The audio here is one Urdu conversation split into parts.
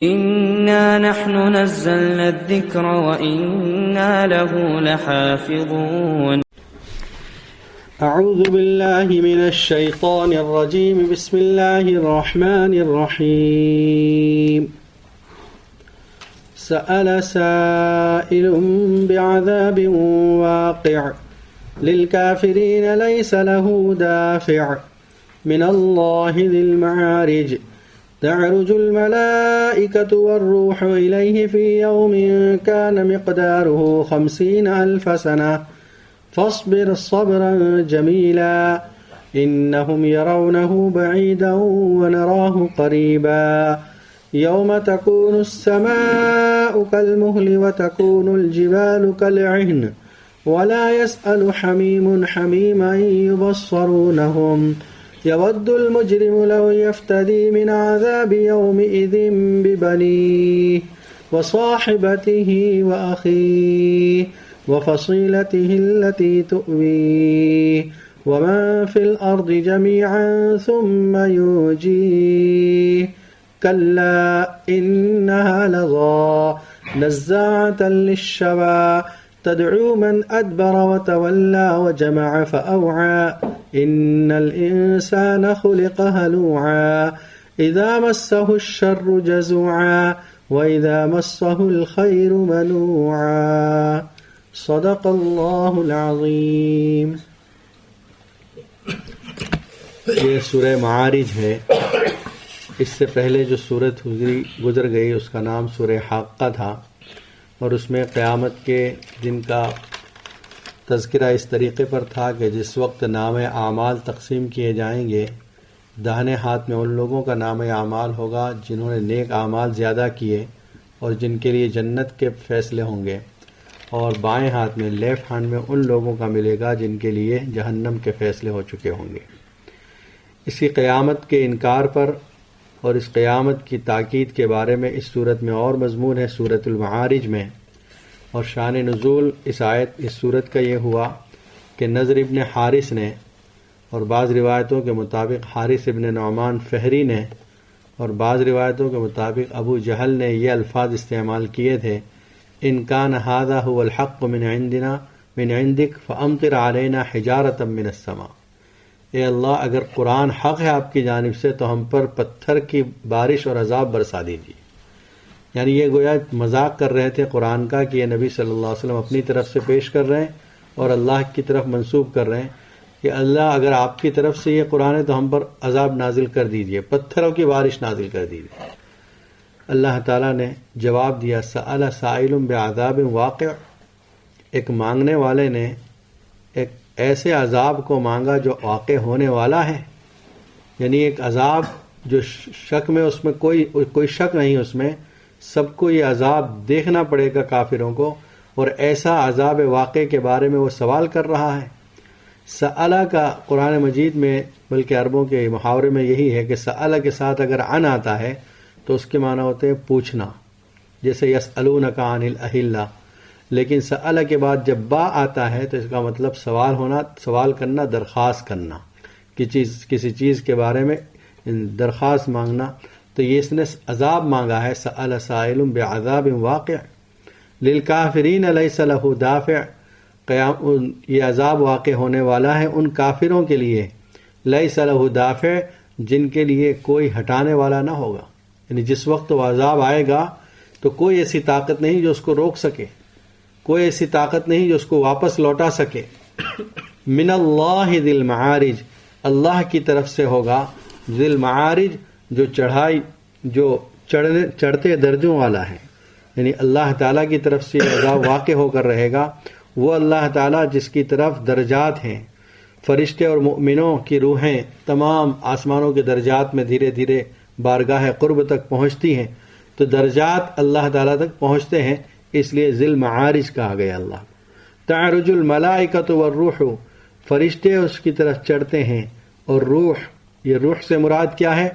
إنا نحن نزلنا الذكر وإنا له لحافظون. أعوذ بالله من الشيطان الرجيم. بسم الله الرحمن الرحيم. سأل سائل بعذاب واقع للكافرين ليس له دافع من الله ذي المعارج تعرج الملائكة والروح إليه في يوم كان مقداره 50,000 سنة فاصبر صبرا جميلا إنهم يرونه بعيدا ونراه قريبا يوم تكون السماء كالمهل وتكون الجبال كالعهن ولا يسأل حميم حميما يبصرونهم يود المجرم لو يفتدي من عذاب يومئذ ببنيه وصاحبته وأخيه وفصيلته التي تؤويه ومن في الأرض جميعا ثم ينجيه كلا إنها لظى نزاعة للشوى تدعو من أدبر وتولى وجمع فأوعى إن الإنسان خلق هلوعا إذا مسه الشر جزوعا وإذا مسه الخير منوعا صدق اللہ العظیم. یہ سورہ معارج ہے. اس سے پہلے جو سورت گزر گئی اس کا نام سورہ حاقہ تھا، اور اس میں قیامت کے دن کا تذکرہ اس طریقے پر تھا کہ جس وقت نام اعمال تقسیم کیے جائیں گے، داہنے ہاتھ میں ان لوگوں کا نام اعمال ہوگا جنہوں نے نیک اعمال زیادہ کیے اور جن کے لیے جنت کے فیصلے ہوں گے، اور بائیں ہاتھ میں لیفٹ ہینڈ میں ان لوگوں کا ملے گا جن کے لیے جہنم کے فیصلے ہو چکے ہوں گے. اسی قیامت کے انکار پر اور اس قیامت کی تاکید کے بارے میں اس صورت میں اور مضمون ہے سورۃ المعارج میں. اور شان نزول اس صورت کا یہ ہوا کہ نضر ابن حارث نے، اور بعض روایتوں کے مطابق حارث ابن نعمان فہری نے، اور بعض روایتوں کے مطابق ابو جہل نے یہ الفاظ استعمال کیے تھے: ان کان ھذا ھو الحق من عندنا من عندک فامطر علینا حجارۃ من السماء. اے اللہ، اگر قرآن حق ہے آپ کی جانب سے تو ہم پر پتھر کی بارش اور عذاب برسا دیجیے. یعنی یہ گویا مذاق کر رہے تھے قرآن کا کہ یہ نبی صلی اللہ علیہ وسلم اپنی طرف سے پیش کر رہے ہیں اور اللہ کی طرف منسوب کر رہے ہیں کہ اللہ اگر آپ کی طرف سے یہ قرآن ہے تو ہم پر عذاب نازل کر دیجیے، پتھروں کی بارش نازل کر دیجیے. اللہ تعالیٰ نے جواب دیا: سأل سائل بعذاب واقع. ایک مانگنے والے نے ایک ایسے عذاب کو مانگا جو واقع ہونے والا ہے. یعنی ایک عذاب جو شک میں، اس میں کوئی شک نہیں، اس میں سب کو یہ عذاب دیکھنا پڑے گا کافروں کو، اور ایسا عذاب واقع کے بارے میں وہ سوال کر رہا ہے. سألہ کا قرآن مجید میں، بلکہ عربوں کے محاورے میں یہی ہے کہ سألہ کے ساتھ اگر عن آتا ہے تو اس کے معنی ہوتے ہیں پوچھنا، جیسے یسألونک عن الأہلہ. لیکن سألہ کے بعد جب با آتا ہے تو اس کا مطلب سوال کرنا، درخواست کرنا، کسی چیز کے بارے میں درخواست مانگنا. تو یہ اس نے عذاب مانگا ہے. سأل سائل بعذاب واقع للکافرین لیس لہ دافع. یہ عذاب واقع ہونے والا ہے ان کافروں کے لیے، لیس لہ دافع، جن کے لیے کوئی ہٹانے والا نہ ہوگا. یعنی جس وقت وہ عذاب آئے گا تو کوئی ایسی طاقت نہیں جو اس کو روک سکے، کوئی ایسی طاقت نہیں جو اس کو واپس لوٹا سکے. من اللہ ذی المعارج، اللہ کی طرف سے ہوگا. ذی المعارج، جو چڑھائی، جو چڑھتے درجوں والا ہے. یعنی اللہ تعالیٰ کی طرف سے عذاب واقع ہو کر رہے گا. وہ اللہ تعالیٰ جس کی طرف درجات ہیں، فرشتے اور مؤمنوں کی روحیں تمام آسمانوں کے درجات میں دھیرے دھیرے بارگاہ قرب تک پہنچتی ہیں، تو درجات اللہ تعالیٰ تک پہنچتے ہیں، اس لیے ذی المعارج کہا گیا. اللہ تعرج الملائکۃ والروح، فرشتے اس کی طرف چڑھتے ہیں، اور روح، یہ روح سے مراد کیا ہے؟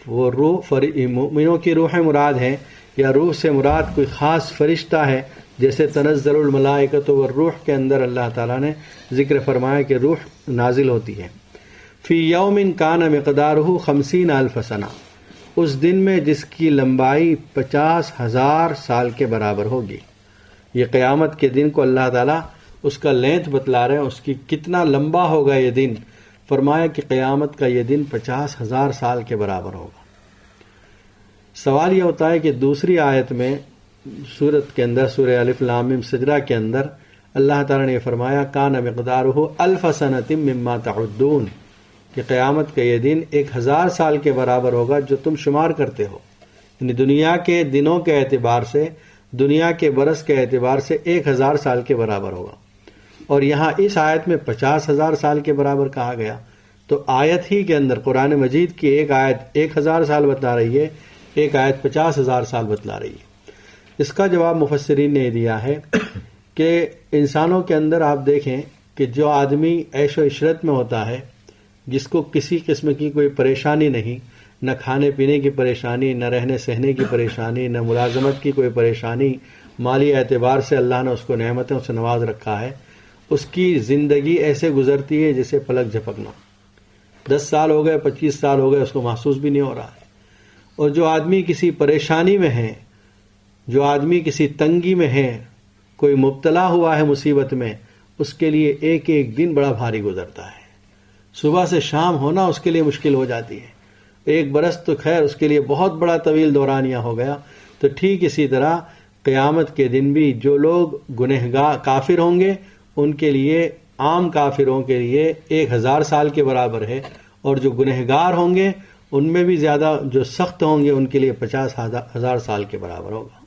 وہ روح مومنوں کی روح مراد ہے، یا روح سے مراد کوئی خاص فرشتہ ہے؟ جیسے تنزل الملائکۃ والروح کے اندر اللہ تعالیٰ نے ذکر فرمایا کہ روح نازل ہوتی ہے. فی یوم کان مقدارہ 50,000 سنہ، اس دن میں جس کی لمبائی 50,000 سال کے برابر ہوگی. یہ قیامت کے دن کو اللہ تعالیٰ اس کا لینتھ بتلا رہے ہیں، اس کی کتنا لمبا ہوگا یہ دن. فرمایا کہ قیامت کا یہ دن 50,000 سال کے برابر ہوگا. سوال یہ ہوتا ہے کہ دوسری آیت میں سورت کے اندر، سورہ الف لام میم سجدہ کے اندر اللہ تعالیٰ نے فرمایا کان مقدارہ 1000 سنۃ مما تعدون، کہ قیامت کا یہ دن 1000 سال کے برابر ہوگا جو تم شمار کرتے ہو. یعنی دنیا کے دنوں کے اعتبار سے، دنیا کے برس کے اعتبار سے 1000 سال کے برابر ہوگا. اور یہاں اس آیت میں 50,000 سال کے برابر کہا گیا. تو آیت ہی کے اندر قرآن مجید کی ایک آیت 1000 سال بتلا رہی ہے، ایک آیت 50,000 سال بتلا رہی ہے. اس کا جواب مفسرین نے دیا ہے کہ انسانوں کے اندر آپ دیکھیں کہ جو آدمی عیش و عشرت میں ہوتا ہے، جس کو کسی قسم کی کوئی پریشانی نہیں، نہ کھانے پینے کی پریشانی، نہ رہنے سہنے کی پریشانی، نہ ملازمت کی کوئی پریشانی، مالی اعتبار سے اللہ نے اس کو نعمتوں سے نواز رکھا ہے، اس کی زندگی ایسے گزرتی ہے جیسے پلک جھپکنا. 10 سال ہو گئے، 25 سال ہو گئے، اس کو محسوس بھی نہیں ہو رہا ہے. اور جو آدمی کسی پریشانی میں ہے، جو آدمی کسی تنگی میں ہے، کوئی مبتلا ہوا ہے مصیبت میں، اس کے لیے ایک ایک دن بڑا بھاری گزرتا ہے. صبح سے شام ہونا اس کے لیے مشکل ہو جاتی ہے. ایک برس تو خیر اس کے لیے بہت بڑا طویل دورانیہ ہو گیا. تو ٹھیک اسی طرح قیامت کے دن بھی جو لوگ گنہگار کافر ہوں گے ان کے لیے، عام کافروں کے لیے 1000 سال کے برابر ہے، اور جو گنہگار ہوں گے ان میں بھی زیادہ جو سخت ہوں گے ان کے لیے 50,000 سال کے برابر ہوگا.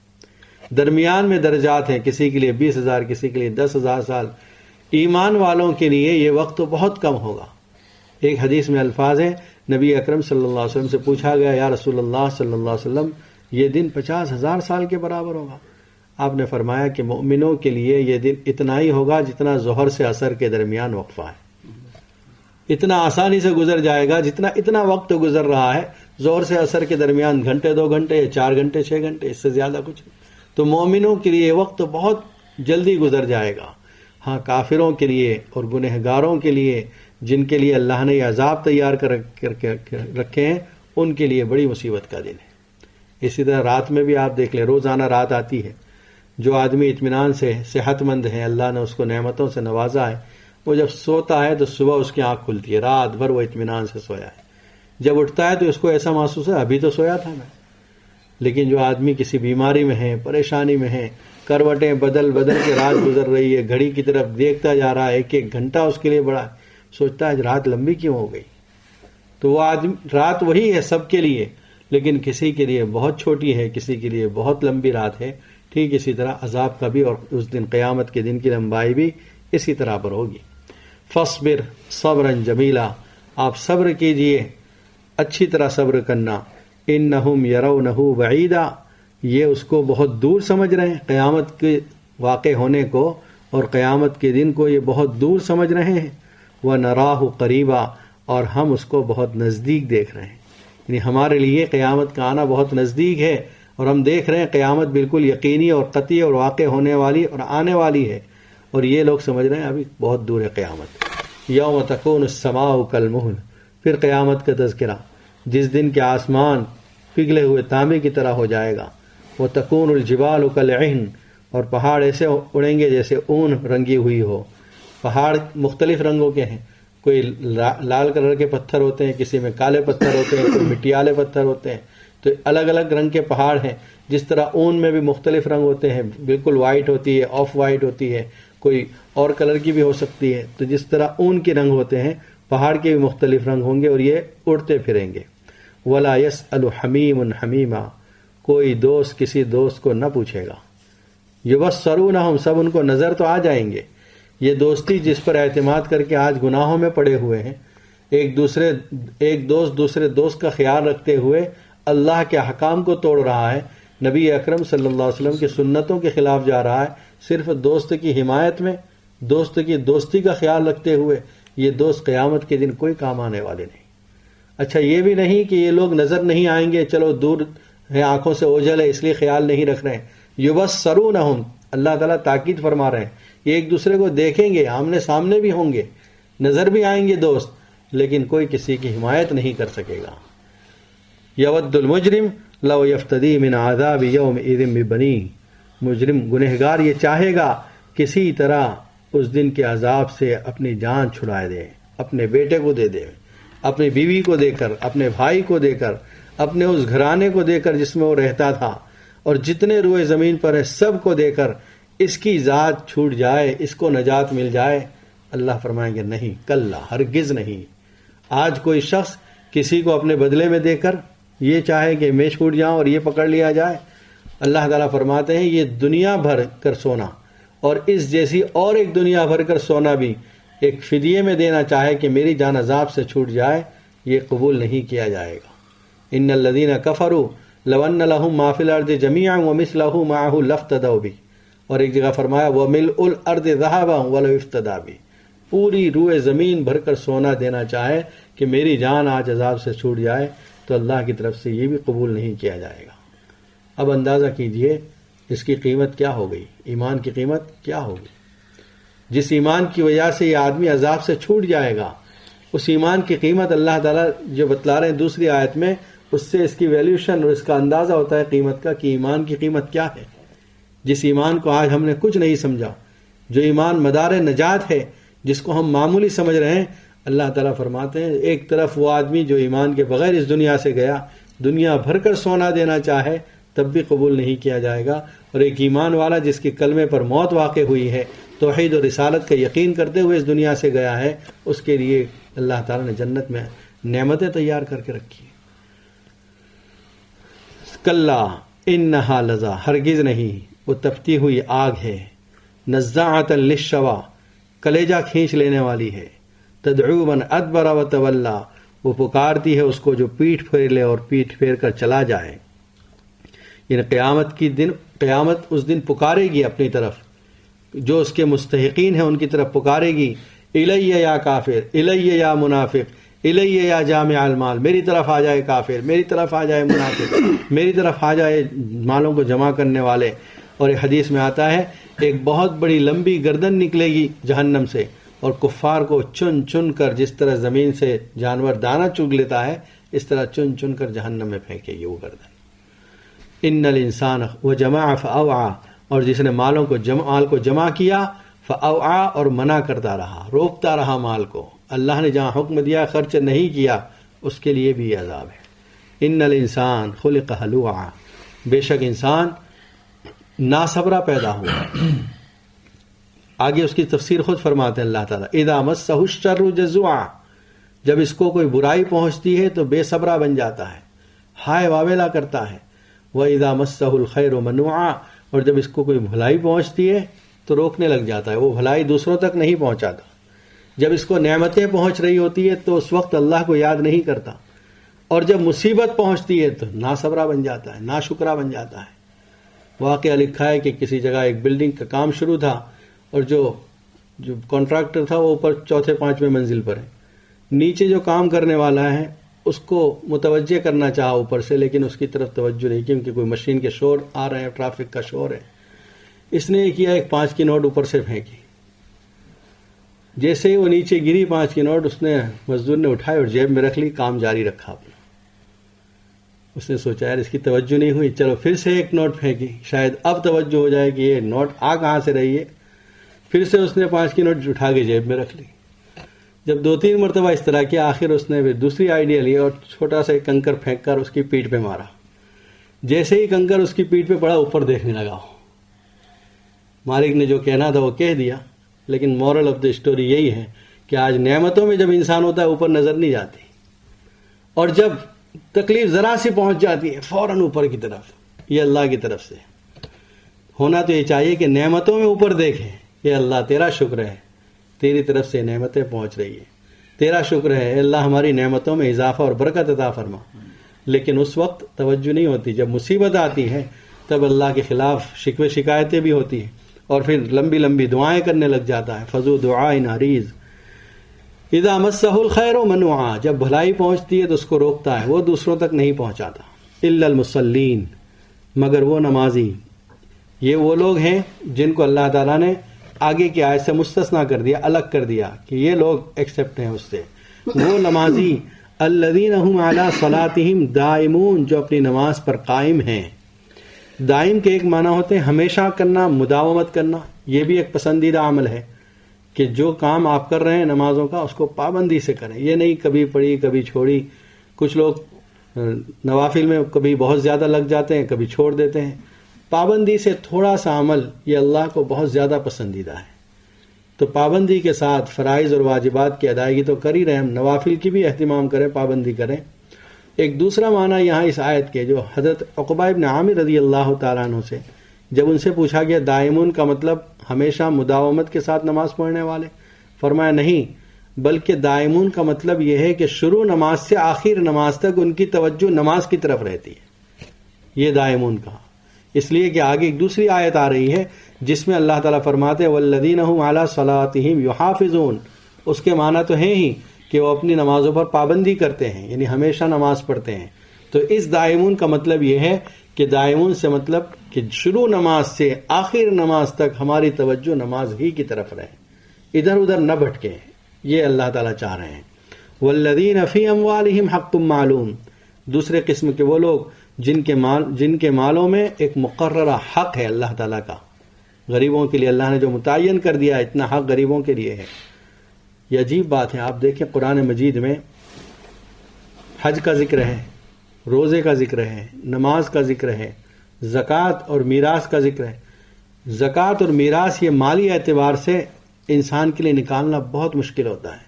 درمیان میں درجات ہیں، کسی کے لیے 20,000، کسی کے لیے 10,000 سال. ایمان والوں کے لیے یہ وقت تو بہت کم ہوگا. ایک حدیث میں الفاظ ہیں، نبی اکرم صلی اللہ علیہ وسلم سے پوچھا گیا یا رسول اللہ صلی اللہ علیہ وسلم یہ دن 50,000 سال کے برابر ہوگا؟ آپ نے فرمایا کہ مومنوں کے لیے یہ دن اتنا ہی ہوگا جتنا ظہر سے عصر کے درمیان وقفہ ہے. اتنا آسانی سے گزر جائے گا جتنا اتنا وقت گزر رہا ہے. ظہر سے عصر کے درمیان گھنٹے 2 گھنٹے 4 گھنٹے 6 گھنٹے، اس سے زیادہ کچھ نہیں. تو مومنوں کے لیے یہ وقت بہت جلدی گزر جائے گا. ہاں کافروں کے لیے اور گنہگاروں کے لیے، جن کے لیے اللہ نے یہ عذاب تیار کر رکھے ہیں، ان کے لیے بڑی مصیبت کا دن ہے. اسی طرح رات میں بھی آپ دیکھ لیں، روزانہ رات آتی ہے. جو آدمی اطمینان سے صحت مند ہے، اللہ نے اس کو نعمتوں سے نوازا ہے، وہ جب سوتا ہے تو صبح اس کی آنکھ کھلتی ہے، رات بھر وہ اطمینان سے سویا ہے. جب اٹھتا ہے تو اس کو ایسا محسوس ہے ابھی تو سویا تھا میں. لیکن جو آدمی کسی بیماری میں ہے، پریشانی میں ہے، کروٹیں بدل بدل کے رات گزر رہی ہے، گھڑی کی طرف دیکھتا جا رہا ہے، ایک ایک گھنٹہ اس کے لیے بڑا ہے، سوچتا ہے رات لمبی کیوں ہو گئی. تو وہ آدمی، رات وہی ہے سب کے لیے، لیکن کسی کے لیے بہت چھوٹی ہے، کسی کے لیے بہت لمبی رات ہے. ٹھیک اسی طرح عذاب کا بھی، اور اس دن قیامت کے دن کی لمبائی بھی اسی طرح پر ہوگی. فاصبر صبرا جمیلا، آپ صبر کیجئے، اچھی طرح صبر کرنا. انہم یرونہ بعیدا، یہ اس کو بہت دور سمجھ رہے ہیں، قیامت کے واقع ہونے کو اور قیامت کے دن کو یہ بہت دور سمجھ رہے ہیں. وَنَرَاهُ قَرِيبًا، اور ہم اس کو بہت نزدیک دیکھ رہے ہیں. یعنی ہمارے لیے قیامت کا آنا بہت نزدیک ہے، اور ہم دیکھ رہے ہیں قیامت بالکل یقینی اور قطعی اور واقع ہونے والی اور آنے والی ہے، اور یہ لوگ سمجھ رہے ہیں ابھی بہت دور ہے قیامت. یوم تکون السماء کالمہل، پھر قیامت کا تذکرہ، جس دن کے آسمان پگھلے ہوئے تانبے کی طرح ہو جائے گا. وتکون الجبال کالعہن، اور پہاڑ ایسے اڑیں گے جیسے اون رنگی ہوئی ہو. پہاڑ مختلف رنگوں کے ہیں، کوئی لال کلر کے پتھر ہوتے ہیں، کسی میں کالے پتھر ہوتے ہیں، کوئی مٹیالے پتھر ہوتے ہیں. تو الگ الگ رنگ کے پہاڑ ہیں. جس طرح اون میں بھی مختلف رنگ ہوتے ہیں، بالکل وائٹ ہوتی ہے، آف وائٹ ہوتی ہے، کوئی اور کلر کی بھی ہو سکتی ہے. تو جس طرح اون کے رنگ ہوتے ہیں، پہاڑ کے بھی مختلف رنگ ہوں گے، اور یہ اڑتے پھریں گے. ولا يسأل حمیم حمیما، کوئی دوست کسی دوست کو نہ پوچھے گا. یبصرونہم، سب ان کو نظر تو آ جائیں گے. یہ دوستی جس پر اعتماد کر کے آج گناہوں میں پڑے ہوئے ہیں، ایک دوست دوسرے دوست کا خیال رکھتے ہوئے اللہ کے حکام کو توڑ رہا ہے، نبی اکرم صلی اللہ علیہ وسلم کی سنتوں کے خلاف جا رہا ہے، صرف دوست کی حمایت میں، دوست کی دوستی کا خیال رکھتے ہوئے، یہ دوست قیامت کے دن کوئی کام آنے والے نہیں. اچھا یہ بھی نہیں کہ یہ لوگ نظر نہیں آئیں گے، چلو دور ہے، آنکھوں سے اوجھل ہے اس لیے خیال نہیں رکھ رہے ہیں. یبصرونہم، اللہ تعالیٰ تاکید فرما رہے ہیں، یہ ایک دوسرے کو دیکھیں گے، آمنے سامنے بھی ہوں گے، نظر بھی آئیں گے دوست، لیکن کوئی کسی کی حمایت نہیں کر سکے گا. یود المجرم لو یفتدی من عذاب یومئذ ببنیہ، مجرم گنہگار یہ چاہے گا کسی طرح اس دن کے عذاب سے اپنی جان چھڑائے دے، اپنے بیٹے کو دے دے، اپنی بیوی کو دے کر، اپنے بھائی کو دے کر، اپنے اس گھرانے کو دے کر جس میں وہ رہتا تھا، اور جتنے روئے زمین پر ہے سب کو دے کر اس کی ذات چھوٹ جائے، اس کو نجات مل جائے۔ اللہ فرمائیں گے نہیں، کلا، ہرگز نہیں۔ آج کوئی شخص کسی کو اپنے بدلے میں دے کر یہ چاہے کہ میں چھوٹ جاؤں اور یہ پکڑ لیا جائے، اللہ تعالیٰ فرماتے ہیں یہ دنیا بھر کر سونا اور اس جیسی اور ایک دنیا بھر کر سونا بھی ایک فدیے میں دینا چاہے کہ میری جان عذاب سے چھوٹ جائے، یہ قبول نہیں کیا جائے گا۔ ان الذین کفروا لو ان لهم ما فی الارض جميعا ومثله معه لافتدوا به، اور ایک جگہ فرمایا وملء الارض ذهبا ولو افتدى به، پوری روئے زمین بھر کر سونا دینا چاہے کہ میری جان آج عذاب سے چھوٹ جائے تو اللہ کی طرف سے یہ بھی قبول نہیں کیا جائے گا۔ اب اندازہ کیجئے اس کی قیمت کیا ہو گئی، ایمان کی قیمت کیا ہوگی؟ جس ایمان کی وجہ سے یہ آدمی عذاب سے چھوٹ جائے گا، اس ایمان کی قیمت اللہ تعالیٰ جو بتلا رہے ہیں دوسری آیت میں، اس سے اس کی ویلیوشن اور اس کا اندازہ ہوتا ہے قیمت کا کہ ایمان کی قیمت کیا ہے۔ جس ایمان کو آج ہم نے کچھ نہیں سمجھا، جو ایمان مدار نجات ہے، جس کو ہم معمولی سمجھ رہے ہیں، اللہ تعالیٰ فرماتے ہیں ایک طرف وہ آدمی جو ایمان کے بغیر اس دنیا سے گیا، دنیا بھر کر سونا دینا چاہے تب بھی قبول نہیں کیا جائے گا، اور ایک ایمان والا جس کی کلمے پر موت واقع ہوئی ہے، توحید اور رسالت کا یقین کرتے ہوئے اس دنیا سے گیا ہے، اس کے لیے اللہ تعالیٰ نے جنت میں نعمتیں تیار کر کے رکھی ہیں۔ کلا انہا لظی، ہرگز نہیں، وہ تپتی ہوئی آگ ہے، نزاعۃ للشوی، کلیجہ کھینچ لینے والی ہے، تدعو من ادبر وتولی، وہ پکارتی ہے اس کو جو پیٹھ پھیر لے اور پیٹھ پھیر کر چلا جائے۔ یعنی قیامت اس دن پکارے گی اپنی طرف، جو اس کے مستحقین ہیں ان کی طرف پکارے گی، الیہ یا کافر، الیہ یا منافق، الیہ یا جامع المال، میری طرف آ جائے کافر، میری طرف آ جائے منافق، میری طرف آ جائے مالوں کو جمع کرنے والے۔ اور ایک حدیث میں آتا ہے ایک بہت بڑی لمبی گردن نکلے گی جہنم سے، اور کفار کو چن چن کر جس طرح زمین سے جانور دانہ چگ لیتا ہے اس طرح چن چن کر جہنم میں پھینکے گی وہ گردن۔ ان الانسان وجمع فاوعى، اور جس نے مال کو جمع کیا، فاوعى، اور منع کرتا رہا، روکتا رہا مال کو، اللہ نے جہاں حکم دیا خرچ نہیں کیا، اس کے لیے بھی عذاب ہے۔ ان الانسان خلق ہلوعا، بے شک انسان ناصبرا پیدا ہوا۔ آگے اس کی تفسیر خود فرماتے ہیں اللہ تعالیٰ، اذا مسہ الشر جزوعا، جب اس کو کوئی برائی پہنچتی ہے تو بے صبرا بن جاتا ہے، ہائے واویلا کرتا ہے۔ وَإِذَا مَسَّهُ الْخَيْرُ مَنُوعًا، اور جب اس کو کوئی بھلائی پہنچتی ہے تو روکنے لگ جاتا ہے، وہ بھلائی دوسروں تک نہیں پہنچاتا۔ جب اس کو نعمتیں پہنچ رہی ہوتی ہے تو اس وقت اللہ کو یاد نہیں کرتا، اور جب مصیبت پہنچتی ہے تو ناصبرا بن جاتا ہے، ناشکرا بن جاتا ہے۔ واقعہ لکھا ہے کہ کسی جگہ ایک بلڈنگ کا کام شروع تھا، اور جو کانٹریکٹر تھا وہ اوپر چوتھے پانچویں منزل پر ہے، نیچے جو کام کرنے والا ہے اس کو متوجہ کرنا چاہا اوپر سے، لیکن اس کی طرف توجہ نہیں، کیونکہ کوئی مشین کے شور آ رہے ہیں، ٹریفک کا شور ہے۔ اس نے یہ کیا، ایک 5 کی نوٹ اوپر سے پھینکی، جیسے ہی وہ نیچے گری 5 کی نوٹ، اس نے مزدور نے اٹھائی اور جیب میں رکھ لی، کام جاری رکھا اپنا۔ اس نے سوچا یار اس کی توجہ نہیں ہوئی، چلو پھر سے ایک نوٹ پھینکی، شاید اب توجہ ہو جائے کہ یہ نوٹ آ کہاں سے رہی ہے۔ پھر سے اس نے 5 کی نوٹ اٹھا کے جیب میں رکھ لی۔ جب 2-3 مرتبہ اس طرح کیا، آخر اس نے پھر دوسری آئیڈیا لی اور چھوٹا سا ایک کنکر پھینک کر اس کی پیٹھ پہ مارا۔ جیسے ہی کنکر اس کی پیٹھ پہ پڑا، اوپر دیکھنے لگا۔ مالک نے جو کہنا تھا وہ کہہ دیا، لیکن مورل آف دا اسٹوری یہی ہے کہ آج نعمتوں میں جب انسان ہوتا ہے اوپر نظر نہیں جاتی، اور جب تکلیف ذرا سی پہنچ جاتی ہے فوراً اوپر کی طرف۔ یہ اللہ کی طرف سے ہونا تو یہ چاہیے کہ نعمتوں میں اوپر دیکھیں، یہ اللہ تیرا شکر ہے، تیری طرف سے نعمتیں پہنچ رہی ہیں، تیرا شکر ہے اے اللہ ہماری نعمتوں میں اضافہ اور برکت عطا فرما۔ لیکن اس وقت توجہ نہیں ہوتی، جب مصیبت آتی ہے تب اللہ کے خلاف شکوے شکایتیں بھی ہوتی ہیں، اور پھر لمبی لمبی دعائیں کرنے لگ جاتا ہے۔ فذو دعاء عریض، اذا مسہ الخیر منوعا، جب بھلائی پہنچتی ہے تو اس کو روکتا ہے، وہ دوسروں تک نہیں پہنچاتا۔ الا المصلین، مگر وہ نمازی، یہ وہ لوگ ہیں جن کو اللہ تعالیٰ نے آگے کی آیت سے مستثنا کر دیا، الگ کر دیا کہ یہ لوگ ایکسپٹ ہیں اس سے۔ وہ نمازی الذین هم علی صلاتہم دائمون، جو اپنی نماز پر قائم ہیں۔ دائم کے ایک معنی ہوتے ہیں ہمیشہ کرنا، مداومت کرنا، یہ بھی ایک پسندیدہ عمل ہے کہ جو کام آپ کر رہے ہیں نمازوں کا اس کو پابندی سے کریں، یہ نہیں کبھی پڑھی کبھی چھوڑی۔ کچھ لوگ نوافل میں کبھی بہت زیادہ لگ جاتے ہیں، کبھی چھوڑ دیتے ہیں۔ پابندی سے تھوڑا سا عمل یہ اللہ کو بہت زیادہ پسندیدہ ہے، تو پابندی کے ساتھ فرائض اور واجبات کی ادائیگی تو کر ہی رہے ہیں، نوافل کی بھی اہتمام کریں، پابندی کریں۔ ایک دوسرا معنی یہاں اس آیت کے جو حضرت عقبہ ابن عامر رضی اللہ تعالیٰ عنہ سے جب ان سے پوچھا گیا دائمون کا مطلب ہمیشہ مداومت کے ساتھ نماز پڑھنے والے، فرمایا نہیں، بلکہ دائمون کا مطلب یہ ہے کہ شروع نماز سے آخر نماز تک ان کی توجہ نماز کی طرف رہتی ہے، یہ دائمون کہا۔ اس لیے کہ آگے ایک دوسری آیت آ رہی ہے جس میں اللہ تعالیٰ فرماتے ہیں والذین هم علی صلاتہم یحافظون، اس کے معنی تو ہیں ہی کہ وہ اپنی نمازوں پر پابندی کرتے ہیں، یعنی ہمیشہ نماز پڑھتے ہیں۔ تو اس دائمون کا مطلب یہ ہے کہ دائمون سے مطلب کہ شروع نماز سے آخر نماز تک ہماری توجہ نماز ہی کی طرف رہے، ادھر ادھر نہ بھٹکے، یہ اللہ تعالیٰ چاہ رہے ہیں۔ والذین فی اموالہم حق معلوم، دوسرے قسم کے وہ لوگ جن کے مالوں میں ایک مقررہ حق ہے اللہ تعالیٰ کا، غریبوں کے لیے اللہ نے جو متعین کر دیا اتنا حق غریبوں کے لیے ہے۔ یہ عجیب بات ہے، آپ دیکھیں قرآن مجید میں حج کا ذکر ہے، روزے کا ذکر ہے، نماز کا ذکر ہے، زکوٰۃ اور میراث کا ذکر ہے۔ زکوٰۃ اور میراث یہ مالی اعتبار سے انسان کے لیے نکالنا بہت مشکل ہوتا ہے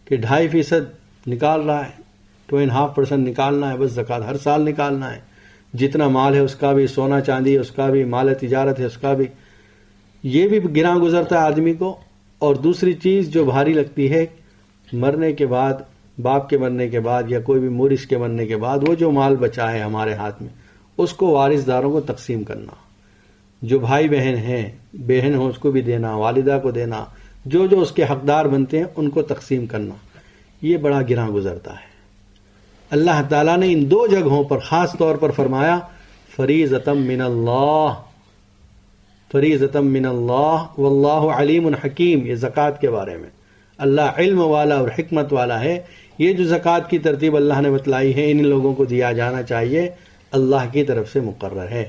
کہ 2.5% نکال رہا ہے، 2.5% نکالنا ہے، بس زکوٰۃ ہر سال نکالنا ہے، جتنا مال ہے اس کا بھی، سونا چاندی ہے اس کا بھی، مال تجارت ہے اس کا بھی، یہ بھی گراں گزرتا ہے آدمی کو۔ اور دوسری چیز جو بھاری لگتی ہے مرنے کے بعد، باپ کے مرنے کے بعد یا کوئی بھی مورث کے مرنے کے بعد وہ جو مال بچا ہے ہمارے ہاتھ میں اس کو وارث داروں کو تقسیم کرنا، جو بھائی بہن ہیں، بہن ہو اس کو بھی دینا، والدہ کو دینا، جو جو اس کے حقدار بنتے ہیں ان کو تقسیم کرنا، یہ بڑا گراں گزرتا ہے۔ اللہ تعالیٰ نے ان 2 جگہوں پر خاص طور پر فرمایا فریضۃ من اللہ، فریضۃ من اللہ واللہ علیم حکیم، یہ زکوٰۃ کے بارے میں اللہ علم والا اور حکمت والا ہے۔ یہ جو زکوٰۃ کی ترتیب اللہ نے بتلائی ہے ان لوگوں کو دیا جانا چاہیے، اللہ کی طرف سے مقرر ہے۔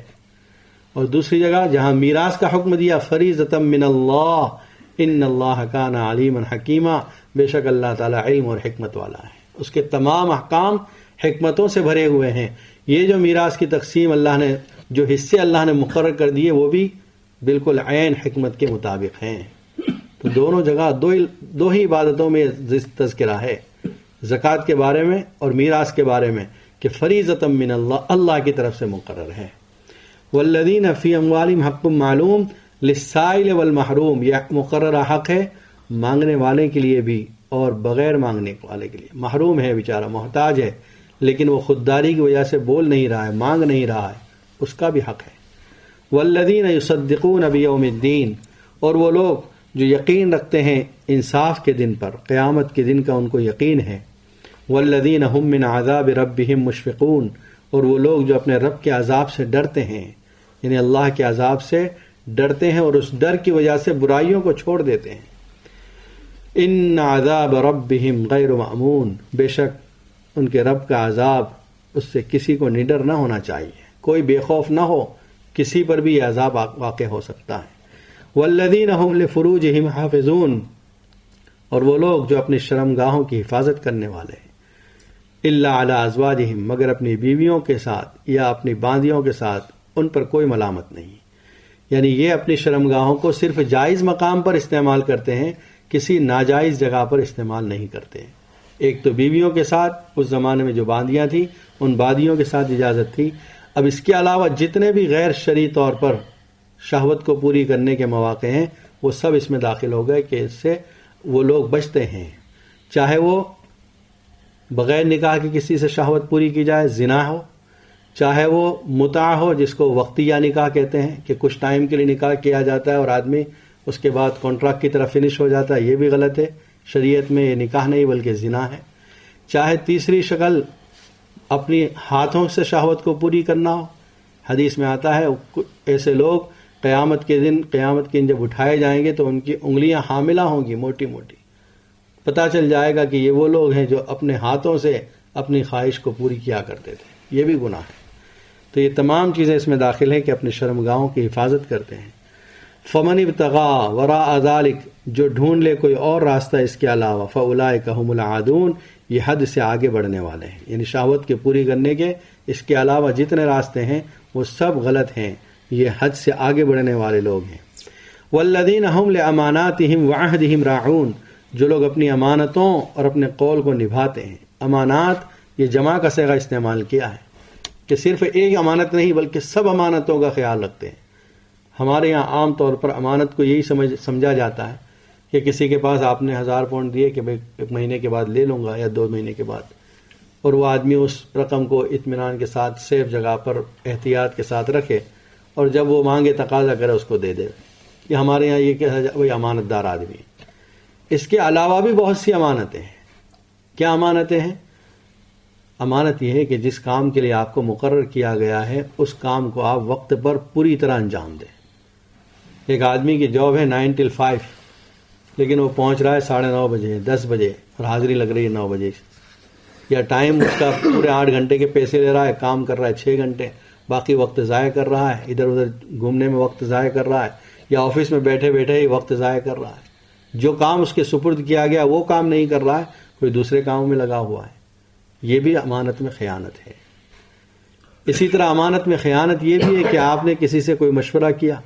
اور دوسری جگہ جہاں میراث کا حکم دیا فریضۃ من اللہ ان اللہ کان علیما حکیما، بے شک اللہ تعالیٰ علم اور حکمت والا ہے، اس کے تمام احکام حکمتوں سے بھرے ہوئے ہیں۔ یہ جو میراث کی تقسیم اللہ نے، جو حصے اللہ نے مقرر کر دیے وہ بھی بالکل عین حکمت کے مطابق ہیں۔ تو دونوں جگہ دو ہی عبادتوں میں تذکرہ ہے، زکوٰۃ کے بارے میں اور میراث کے بارے میں، کہ فریضۃ من اللہ، اللہ کی طرف سے مقرر ہے۔ والذین فی اموالہم حق معلوم للسائل والمحروم، یہ مقررہ حق ہے مانگنے والے کے لیے بھی اور بغیر مانگنے والے کے لیے۔ محروم ہے بیچارہ، محتاج ہے، لیکن وہ خودداری کی وجہ سے بول نہیں رہا ہے، مانگ نہیں رہا ہے، اس کا بھی حق ہے۔ والذین یصدقون بیوم الدین، اور وہ لوگ جو یقین رکھتے ہیں انصاف کے دن پر، قیامت کے دن کا ان کو یقین ہے۔ والذین هم من عذاب ربهم مشفقون، اور وہ لوگ جو اپنے رب کے عذاب سے ڈرتے ہیں، یعنی اللہ کے عذاب سے ڈرتے ہیں اور اس ڈر کی وجہ سے برائیوں کو چھوڑ دیتے ہیں۔ ان عذاب ربهم غیر مأمون، بے شک ان کے رب کا عذاب اس سے کسی کو نڈر نہ ہونا چاہیے، کوئی بے خوف نہ ہو، کسی پر بھی یہ عذاب واقع ہو سکتا ہے۔ والذین هم لفروجهم حافظون، اور وہ لوگ جو اپنی شرمگاہوں کی حفاظت کرنے والے ہیں، الا علی ازواجہم، مگر اپنی بیویوں کے ساتھ یا اپنی باندیوں کے ساتھ ان پر کوئی ملامت نہیں، یعنی یہ اپنی شرمگاہوں کو صرف جائز مقام پر استعمال کرتے ہیں، کسی ناجائز جگہ پر استعمال نہیں کرتے۔ ایک تو بیویوں کے ساتھ اس زمانے میں جو باندیاں تھیں ان باندیوں کے ساتھ اجازت تھی، اب اس کے علاوہ جتنے بھی غیر شرعی طور پر شہوت کو پوری کرنے کے مواقع ہیں وہ سب اس میں داخل ہو گئے کہ اس سے وہ لوگ بچتے ہیں، چاہے وہ بغیر نکاح کی کسی سے شہوت پوری کی جائے، زنا ہو، چاہے وہ متع ہو جس کو وقتیہ نکاح کہتے ہیں کہ کچھ ٹائم کے لیے نکاح کیا جاتا ہے اور آدمی اس کے بعد کانٹریکٹ کی طرف فنش ہو جاتا ہے، یہ بھی غلط ہے، شریعت میں یہ نکاح نہیں بلکہ زنا ہے۔ چاہے تیسری شکل اپنی ہاتھوں سے شہوت کو پوری کرنا ہو، حدیث میں آتا ہے ایسے لوگ قیامت کے دن جب اٹھائے جائیں گے تو ان کی انگلیاں حاملہ ہوں گی، موٹی موٹی، پتہ چل جائے گا کہ یہ وہ لوگ ہیں جو اپنے ہاتھوں سے اپنی خواہش کو پوری کیا کرتے تھے، یہ بھی گناہ ہے۔ تو یہ تمام چیزیں اس میں داخل ہیں کہ اپنے شرمگاہوں کی حفاظت کرتے ہیں۔ فمن ابتغا وراء ذلک، جو ڈھونڈ لے کوئی اور راستہ اس کے علاوہ، فاولئک هم العادون، یہ حد سے آگے بڑھنے والے ہیں، یعنی شہوت کے پوری کرنے کے اس کے علاوہ جتنے راستے ہیں وہ سب غلط ہیں، یہ حد سے آگے بڑھنے والے لوگ ہیں۔ والذین هم لاماناتهم وعهدهم راعون، جو لوگ اپنی امانتوں اور اپنے قول کو نبھاتے ہیں۔ امانات یہ جمع کا صیغہ استعمال کیا ہے کہ صرف ایک امانت نہیں بلکہ سب امانتوں کا خیال رکھتے ہیں۔ ہمارے یہاں عام طور پر امانت کو یہی سمجھا جاتا ہے کہ کسی کے پاس آپ نے 1000 پاؤنڈ دیے کہ بھئی ایک مہینے کے بعد لے لوں گا یا 2 مہینے کے بعد، اور وہ آدمی اس رقم کو اطمینان کے ساتھ سیف جگہ پر احتیاط کے ساتھ رکھے، اور جب وہ مانگے تقاضا کرے اس کو دے دے۔ یہ ہمارے یہاں یہ کہا جاتا ہے وہی امانت دار آدمی ہے۔ اس کے علاوہ بھی بہت سی امانتیں ہیں۔ کیا امانتیں ہیں؟ امانت یہ ہے کہ جس کام کے لیے آپ کو مقرر کیا گیا ہے اس کام کو آپ وقت پر پوری طرح انجام دیں۔ ایک آدمی کی جاب ہے 9 till 5، لیکن وہ پہنچ رہا ہے 9:30 بجے 10 بجے اور حاضری لگ رہی ہے 9 بجے، یا ٹائم اس کا پورے 8 گھنٹے کے پیسے لے رہا ہے، کام کر رہا ہے 6 گھنٹے، باقی وقت ضائع کر رہا ہے، ادھر ادھر گھومنے میں وقت ضائع کر رہا ہے، یا آفس میں بیٹھے بیٹھے ہی وقت ضائع کر رہا ہے۔ جو کام اس کے سپرد کیا گیا وہ کام نہیں کر رہا ہے، کوئی دوسرے کاموں میں لگا ہوا ہے، یہ بھی امانت میں خیانت ہے۔ اسی طرح امانت میں خیانت یہ بھی ہے کہ آپ نے کسی سے کوئی مشورہ کیا،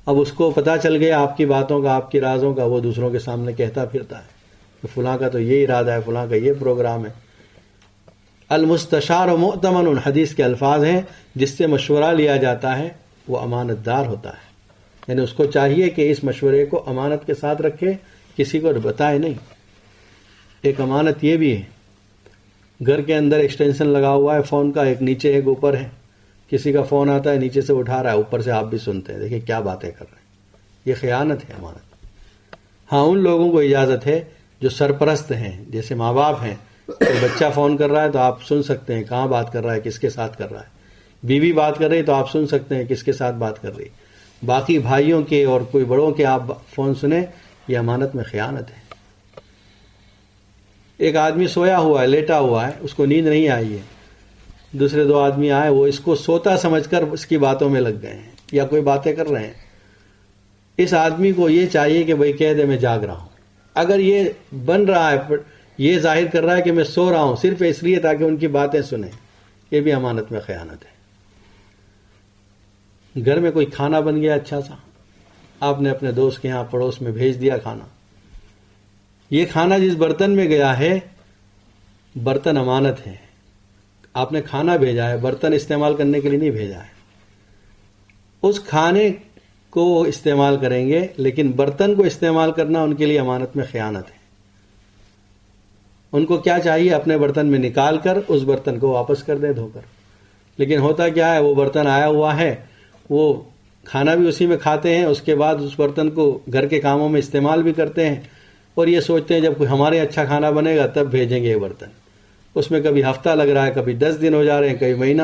اب اس کو پتہ چل گیا آپ کی باتوں کا، آپ کی رازوں کا، وہ دوسروں کے سامنے کہتا پھرتا ہے کہ فلاں کا تو یہ ارادہ ہے، فلاں کا یہ پروگرام ہے۔ المستشار و مؤتمن، حدیث کے الفاظ ہیں، جس سے مشورہ لیا جاتا ہے وہ امانت دار ہوتا ہے، یعنی اس کو چاہیے کہ اس مشورے کو امانت کے ساتھ رکھے، کسی کو بتائے نہیں۔ ایک امانت یہ بھی ہے، گھر کے اندر ایکسٹینشن لگا ہوا ہے فون کا، ایک نیچے ایک اوپر ہے، کسی کا فون آتا ہے نیچے سے اٹھا رہا ہے، اوپر سے آپ بھی سنتے ہیں، دیکھیں کیا باتیں کر رہے ہیں، یہ خیانت ہے امانت۔ ہاں ان لوگوں کو اجازت ہے جو سرپرست ہیں، جیسے ماں باپ ہیں، کوئی بچہ فون کر رہا ہے تو آپ سن سکتے ہیں کہاں بات کر رہا ہے، کس کے ساتھ کر رہا ہے، بیوی بات کر رہی تو آپ سن سکتے ہیں کس کے ساتھ بات کر رہی، باقی بھائیوں کے اور کوئی بڑوں کے آپ فون سنیں، یہ امانت میں خیانت ہے۔ ایک آدمی سویا ہوا ہے، لیٹا ہوا ہے، اس کو نیند نہیں آئی ہے، دوسرے 2 آدمی آئے، وہ اس کو سوتا سمجھ کر اس کی باتوں میں لگ گئے ہیں یا کوئی باتیں کر رہے ہیں۔ اس آدمی کو یہ چاہیے کہ بھئی کہہ دے میں جاگ رہا ہوں۔ اگر یہ بن رہا ہے، یہ ظاہر کر رہا ہے کہ میں سو رہا ہوں صرف اس لیے تاکہ ان کی باتیں سنیں، یہ بھی امانت میں خیانت ہے۔ گھر میں کوئی کھانا بن گیا اچھا سا، آپ نے اپنے دوست کے یہاں پڑوس میں بھیج دیا کھانا، یہ کھانا جس برتن میں گیا ہے برتن امانت ہے، آپ نے کھانا بھیجا ہے، برتن استعمال کرنے کے لیے نہیں بھیجا ہے۔ اس کھانے کو استعمال کریں گے لیکن برتن کو استعمال کرنا ان کے لیے امانت میں خیانت ہے۔ ان کو کیا چاہیے، اپنے برتن میں نکال کر اس برتن کو واپس کر دیں دھو کر، لیکن ہوتا کیا ہے، وہ برتن آیا ہوا ہے، وہ کھانا بھی اسی میں کھاتے ہیں، اس کے بعد اس برتن کو گھر کے کاموں میں استعمال بھی کرتے ہیں، اور یہ سوچتے ہیں جب کوئی ہمارے اچھا کھانا بنے گا تب بھیجیں گے یہ برتن۔ اس میں کبھی ہفتہ لگ رہا ہے، کبھی 10 دن ہو جا رہے ہیں، کبھی مہینہ،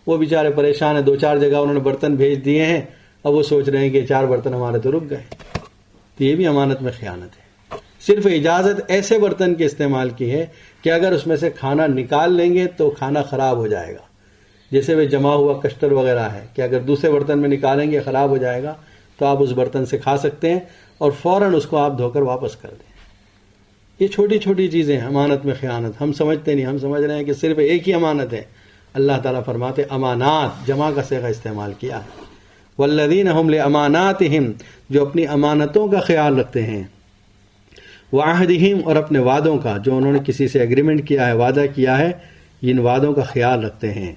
وہ بیچارے پریشان ہیں، 2-4 جگہ انہوں نے برتن بھیج دیے ہیں، اب وہ سوچ رہے ہیں کہ 4 برتن ہمارے تو رک گئے۔ تو یہ بھی امانت میں خیانت ہے۔ صرف اجازت ایسے برتن کے استعمال کی ہے کہ اگر اس میں سے کھانا نکال لیں گے تو کھانا خراب ہو جائے گا، جیسے وہ جمع ہوا کشتر وغیرہ ہے کہ اگر دوسرے برتن میں نکالیں گے خراب ہو جائے گا، تو آپ اس برتن سے کھا سکتے ہیں اور فوراً اس کو آپ دھو کر واپس کر دیں۔ یہ چھوٹی چھوٹی چیزیں امانت میں خیانت، ہم سمجھتے نہیں، ہم سمجھ رہے ہیں کہ صرف ایک ہی امانت ہے۔ اللہ تعالیٰ فرماتے امانات جمع کا صیغہ استعمال کیا ہے۔ والذین هم لاماناتہم، جو اپنی امانتوں کا خیال رکھتے ہیں، وعہدہم، اور اپنے وعدوں کا، جو انہوں نے کسی سے ایگریمنٹ کیا ہے، وعدہ کیا ہے، ان وعدوں کا خیال رکھتے ہیں۔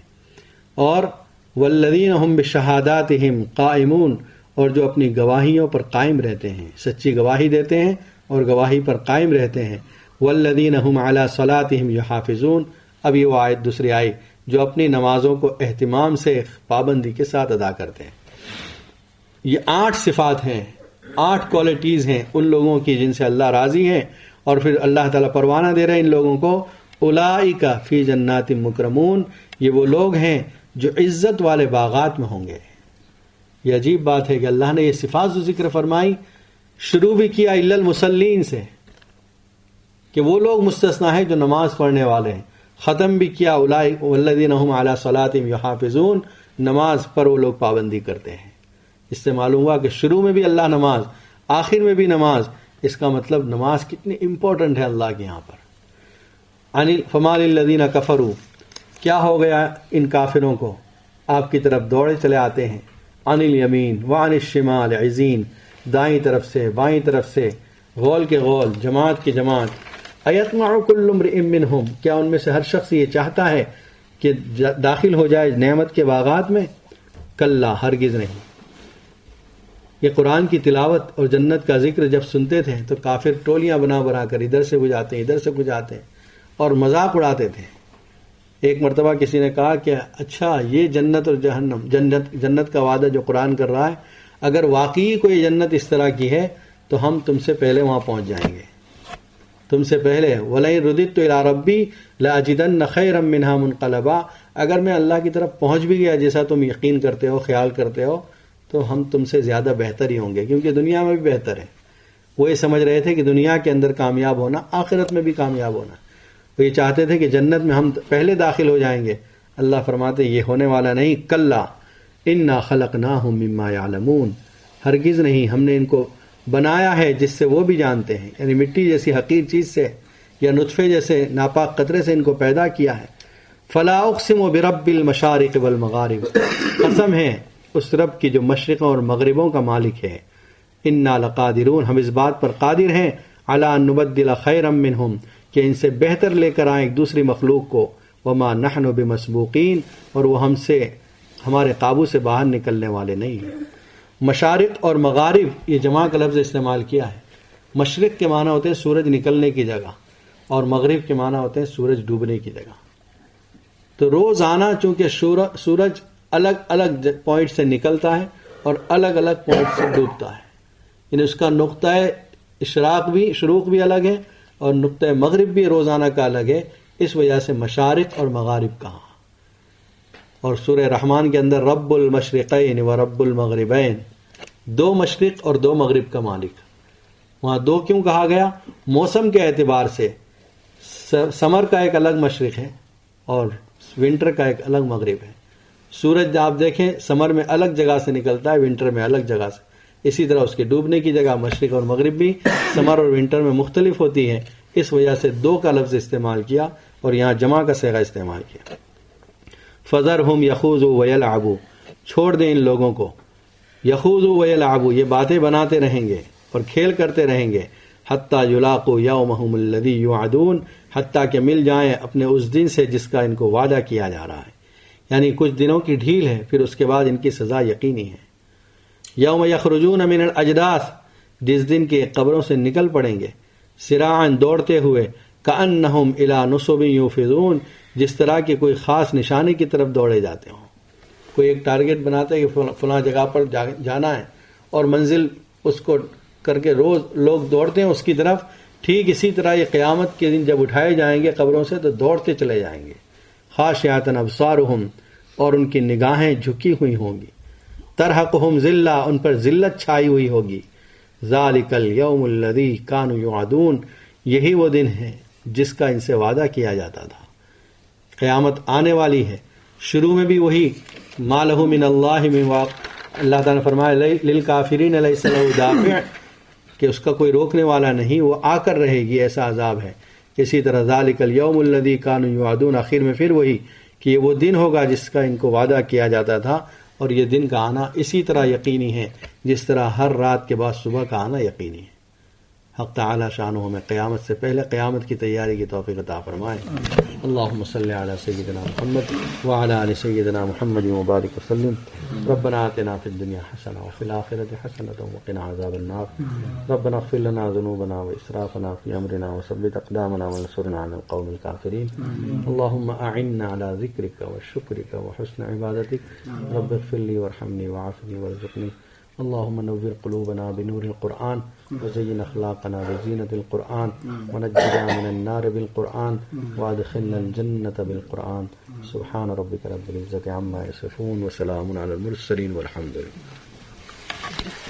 اور والذین هم بشہاداتہم قائمون، اور جو اپنی گواہیوں پر قائم رہتے ہیں، سچی گواہی دیتے ہیں اور گواہی پر قائم رہتے ہیں۔ والذین هم علی صلاتہم یحافظون، اب یہ وہ آیت دوسری آئی، جو اپنی نمازوں کو اہتمام سے پابندی کے ساتھ ادا کرتے ہیں۔ یہ 8 صفات ہیں، 8 کوالٹیز ہیں ان لوگوں کی جن سے اللہ راضی ہیں، اور پھر اللہ تعالیٰ پروانہ دے رہے ہیں ان لوگوں کو، اولئک فی جنات مکرمون، یہ وہ لوگ ہیں جو عزت والے باغات میں ہوں گے۔ یہ عجیب بات ہے کہ اللہ نے یہ صفات جو ذکر فرمائی، شروع بھی کیا الا المصلین سے، کہ وہ لوگ مستثنا ہیں جو نماز پڑھنے والے ہیں. ختم بھی کیا اولئک والذین هم علی صلاتہم یحافظون، نماز پر وہ لوگ پابندی کرتے ہیں. اس سے معلوم ہوا کہ شروع میں بھی اللہ نماز، آخر میں بھی نماز. اس کا مطلب نماز کتنی امپورٹنٹ ہے اللہ کے یہاں پر. فما للذین کفروا، کیا ہو گیا ان کافروں کو، آپ کی طرف دوڑے چلے آتے ہیں. عن الیمین وعن الشمال عزین، دائیں طرف سے بائیں طرف سے، غول کے غول، جماعت کی جماعت. ایطمع کل امرئ منہم، کیا ان میں سے ہر شخص یہ چاہتا ہے کہ داخل ہو جائے نعمت کے باغات میں؟ کلا، ہرگز نہیں. یہ قرآن کی تلاوت اور جنت کا ذکر جب سنتے تھے تو کافر ٹولیاں بنا کر ادھر سے گزاتے ہیں ادھر سے گزاتے ہیں اور مذاق اڑاتے تھے. ایک مرتبہ کسی نے کہا کہ اچھا یہ جنت اور جہنم، جنت کا وعدہ جو قرآن کر رہا ہے، اگر واقعی کوئی جنت اس طرح کی ہے تو ہم تم سے پہلے وہاں پہنچ جائیں گے، تم سے پہلے. وَلَئِن رُدِدتُّ إِلَىٰ رَبِّي لَأَجِدَنَّ خَيْرًا مِّنْهَا مُنقَلَبًا، اگر میں اللہ کی طرف پہنچ بھی گیا جیسا تم یقین کرتے ہو، خیال کرتے ہو، تو ہم تم سے زیادہ بہتر ہی ہوں گے، کیونکہ دنیا میں بھی بہتر ہے. وہ یہ سمجھ رہے تھے کہ دنیا کے اندر کامیاب ہونا، آخرت میں بھی کامیاب ہونا. وہ یہ چاہتے تھے کہ جنت میں ہم پہلے داخل ہو جائیں گے. اللہ فرماتے یہ ہونے والا نہیں. کلا انا خلقناہم مما یعلمون، ہرگز نہیں، ہم نے ان کو بنایا ہے جس سے وہ بھی جانتے ہیں، یعنی مٹی جیسی حقیر چیز سے یا نطفے جیسے ناپاک قطرے سے ان کو پیدا کیا ہے. فلا اقسم برب المشارق والمغارب، قسم ہے اس رب کی جو مشرقوں اور مغربوں کا مالک ہے. انا لقادرون، ہم اس بات پر قادر ہیں، علی ان نبدل خیرا منہم، کہ ان سے بہتر لے کر آئیں ایک دوسری مخلوق کو. وما نحن بمسبوقین، اور وہ ہم سے، ہمارے قابو سے باہر نکلنے والے نہیں ہیں. مشارق اور مغارب یہ جمع کا لفظ استعمال کیا ہے. مشرق کے معنی ہوتے ہیں سورج نکلنے کی جگہ، اور مغرب کے معنی ہوتے ہیں سورج ڈوبنے کی جگہ. تو روزانہ چونکہ سورج الگ الگ پوائنٹ سے نکلتا ہے اور الگ الگ پوائنٹ سے ڈوبتا ہے، یعنی اس کا نقطۂ شروق بھی الگ ہے اور نقطۂ مغرب بھی روزانہ کا الگ ہے. اس وجہ سے مشارق اور مغارب کہا. اور سورہ رحمان کے اندر رب المشرقین و رب المغربین، دو مشرق اور دو مغرب کا مالک. وہاں دو کیوں کہا گیا؟ موسم کے اعتبار سے سمر کا ایک الگ مشرق ہے اور ونٹر کا ایک الگ مغرب ہے. سورج آپ دیکھیں سمر میں الگ جگہ سے نکلتا ہے، ونٹر میں الگ جگہ سے. اسی طرح اس کے ڈوبنے کی جگہ مشرق اور مغرب بھی سمر اور ونٹر میں مختلف ہوتی ہے. اس وجہ سے دو کا لفظ استعمال کیا اور یہاں جمع کا صیغہ استعمال کیا. فذرہم یخوضوا ویلعبوا، چھوڑ دیں ان لوگوں کو. یخوضوا ویلعبوا، یہ باتیں بناتے رہیں گے اور کھیل کرتے رہیں گے. حتیٰ یلاقوا یومہم الذی یوعدون، حتیٰ کہ مل جائیں اپنے اس دن سے جس کا ان کو وعدہ کیا جا رہا ہے. یعنی کچھ دنوں کی ڈھیل ہے، پھر اس کے بعد ان کی سزا یقینی ہے. یوم یخرجون من الاجداث، جس دن کے قبروں سے نکل پڑیں گے. سراعا، دوڑتے ہوئے. کأنہم الی نصب یوفضون، جس طرح کے کوئی خاص نشانے کی طرف دوڑے جاتے ہوں. کوئی ایک ٹارگٹ بناتا ہے کہ فلاں جگہ پر جانا ہے اور منزل اس کو کر کے روز لوگ دوڑتے ہیں اس کی طرف. ٹھیک اسی طرح یہ قیامت کے دن جب اٹھائے جائیں گے قبروں سے تو دوڑتے چلے جائیں گے. خاشعۃ ابصارہم، اور ان کی نگاہیں جھکی ہوئی ہوں گی. ترہقہم ذلہ، ان پر ذلت چھائی ہوئی ہوگی. ذالک الیوم الذی کانوا یوعدون، یہی وہ دن ہے جس کا ان سے وعدہ کیا جاتا تھا. قیامت آنے والی ہے. شروع میں بھی وہی ما لہ من اللہ من واق، اللہ تعالیٰ نے فرمایا للکافرین لیس لہ دافع، کہ اس کا کوئی روکنے والا نہیں، وہ آ کر رہے گی، ایسا عذاب ہے. اسی طرح ذالک الیوم الذی کانوا یوعدون، آخر میں پھر وہی کہ یہ وہ دن ہوگا جس کا ان کو وعدہ کیا جاتا تھا. اور یہ دن کا آنا اسی طرح یقینی ہے جس طرح ہر رات کے بعد صبح کا آنا یقینی ہے. حق تعالی شانہ ہمیں قیامت سے پہلے قیامت کی تیاری کی توفیق عطا فرمائے. اللہم صلی علی سیدنا محمد وعلی آل سیدنا محمد وبارک وسلم. ربنا آتنا فی الدنیا حسنہ وفی الآخرۃ حسنۃ وقنا عذاب النار. ربنا اغفر لنا ذنوبنا واسرافنا فی امرنا وثبت اقدامنا وانصرنا علی القوم الکافرین. اللہم اعنا علی ذکرک وشکرک وحسن عبادتک. رب اغفر لی وارحمنی وعافنی وارزقنی. اللهم نور قلوبنا بنور القرآن وزين أخلاقنا بزينة القرآن ونجنا من النار بالقرآن وادخلنا الجنة بالقرآن. سبحان ربك رب العزة عما يصفون وسلام على المرسلين والحمد لله.